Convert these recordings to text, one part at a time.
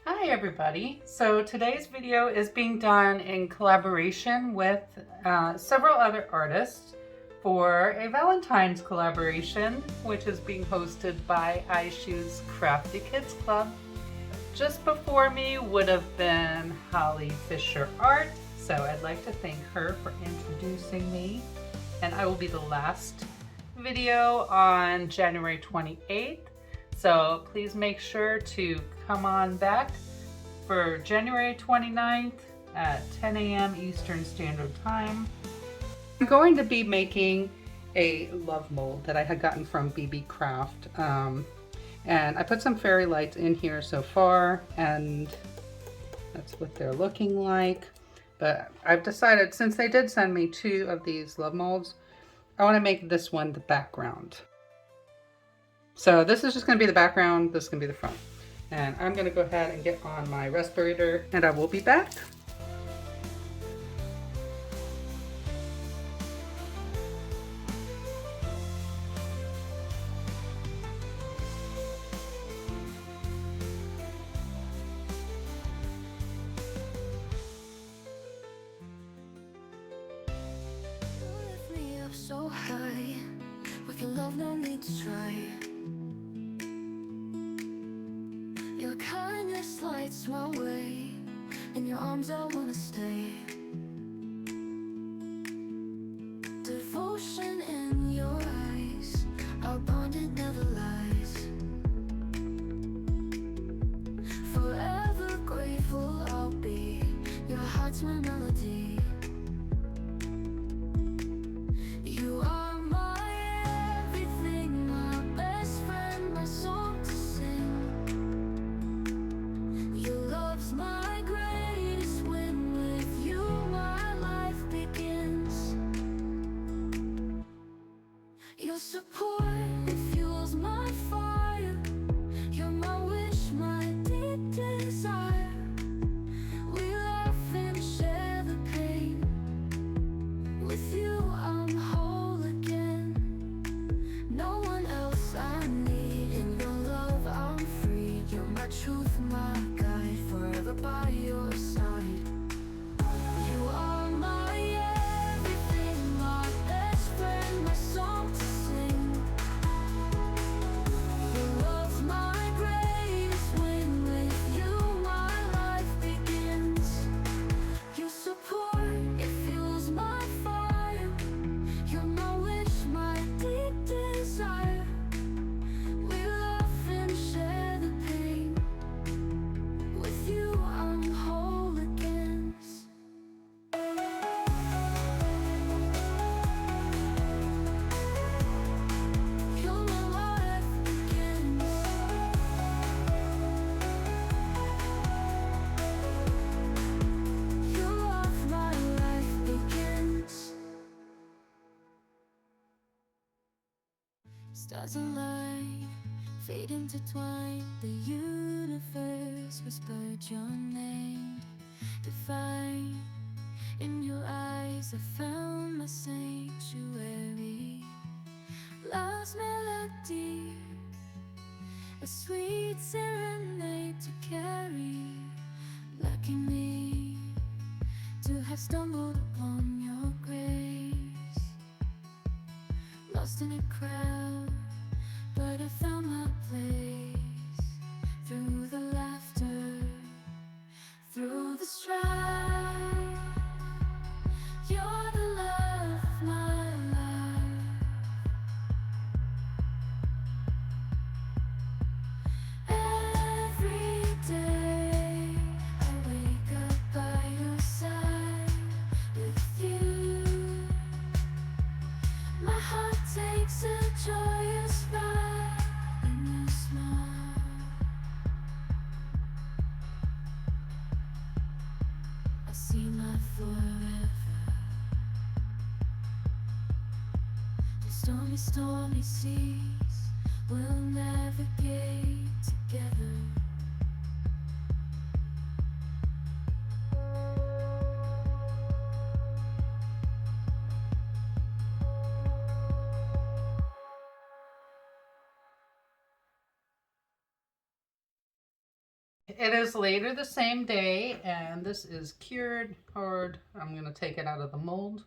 Hi everybody. So today's video is being done in collaboration with several other artists for a Valentine's collaboration, which is being hosted by Aishu's Crafty Kids Club. Just before me would have been Holly Fisher Art, so I'd like to thank her for introducing me. And I will be the last video on January 28th. So please make sure to come on back for January 29th at 10 a.m. Eastern Standard Time. I'm going to be making a love mold that I had gotten from BB Craft. And I put some fairy lights in here so far, and that's what they're looking like. But I've decided, since they did send me 2 of these love molds, I want to make this one the background. So this is just going to be the background, this is going to be the front. And I'm going to go ahead and get on my respirator, and I will be back. So high, we can love, no need to try. Your kindness lights my way. In your arms I wanna stay. Devotion in your eyes, our bond it never lies. Forever grateful I'll be. Your heart's my melody. You are my everything, my best friend, my song to sing. Your love's my greatest win. With you my life begins. Your support, it fuels my fire. You're my wish, my deep desire. We laugh and share the pain. With you I'm whole again. No one else I need. In your love I'm free. You're my truth, my guide. Forever by your side. You are my everything, my best friend, my song to sing. Your love's my greatest win. With you my life begins. Your support, it fuels my fire. You're my wish, my deep desire. We laugh and share the pain. With you I'm whole again. You're my life begins. Your love, my life begins. Stars align, fate intertwined. The universe whispered your name. Divine, in your eyes I found my sanctuary. Love's melody, a sweet serenade to carry. Lucky me to have stumbled upon your grace. Lost in a crowd, but I found my place. Through the laughter, through the strife, you're the love of my life. Every day I wake up by your side. With you my heart takes a joyous ride. In your smile I see my forever. The stormy seas will navigate together. It is later the same day, and this is cured hard. I'm going to take it out of the mold.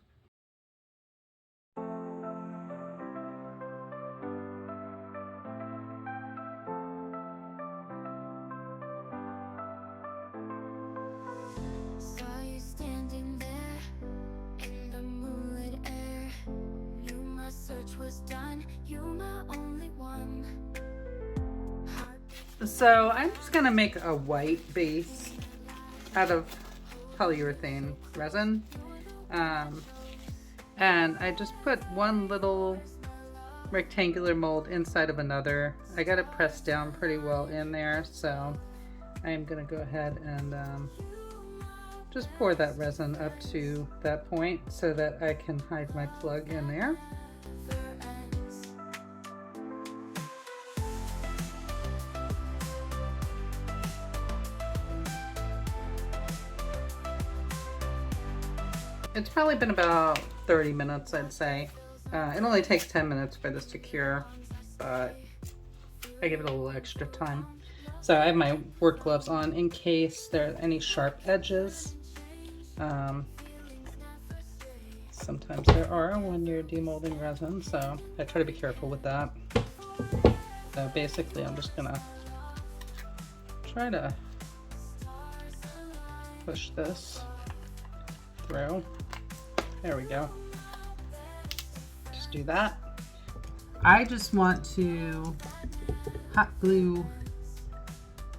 Saw you standing there in the moonlit air. Knew my search was done. You my only one. So I'm just going to make a white base out of polyurethane resin. And I just put one little rectangular mold inside of another. I got it pressed down pretty well in there, so I'm going to go ahead and just pour that resin up to that point so that I can hide my plug in there. It's probably been about 30 minutes, I'd say. It only takes 10 minutes for this to cure, but I give it a little extra time. So I have my work gloves on in case there are any sharp edges. Sometimes there are when you're demolding resin, so I try to be careful with that. So basically I'm just gonna try to push this through. There we go. Just do that. I just want to hot glue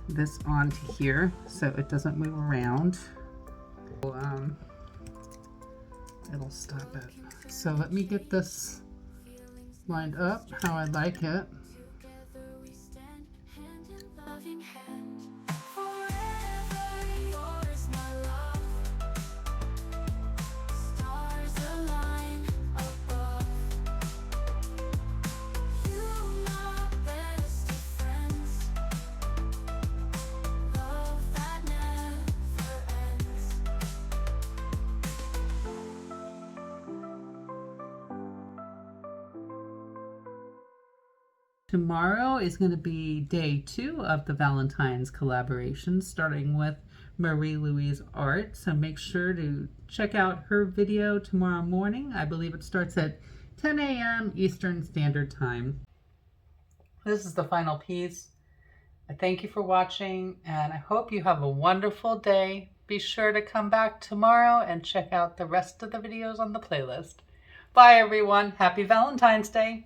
this onto here so it doesn't move around. It'll stop it. So let me get this lined up how I like it. Together we stand, hand in loving hand. Forever yours, my love. Stars align above. You my best of friends. Love that never ends. Tomorrow is going to be day 2 of the Valentine's collaboration, starting with Marie Louise Art. So make sure to check out her video tomorrow morning. I believe it starts at 10 a.m. Eastern Standard Time. This is the final piece. I thank you for watching, and I hope you have a wonderful day. Be sure to come back tomorrow and check out the rest of the videos on the playlist. Bye everyone. Happy Valentine's Day.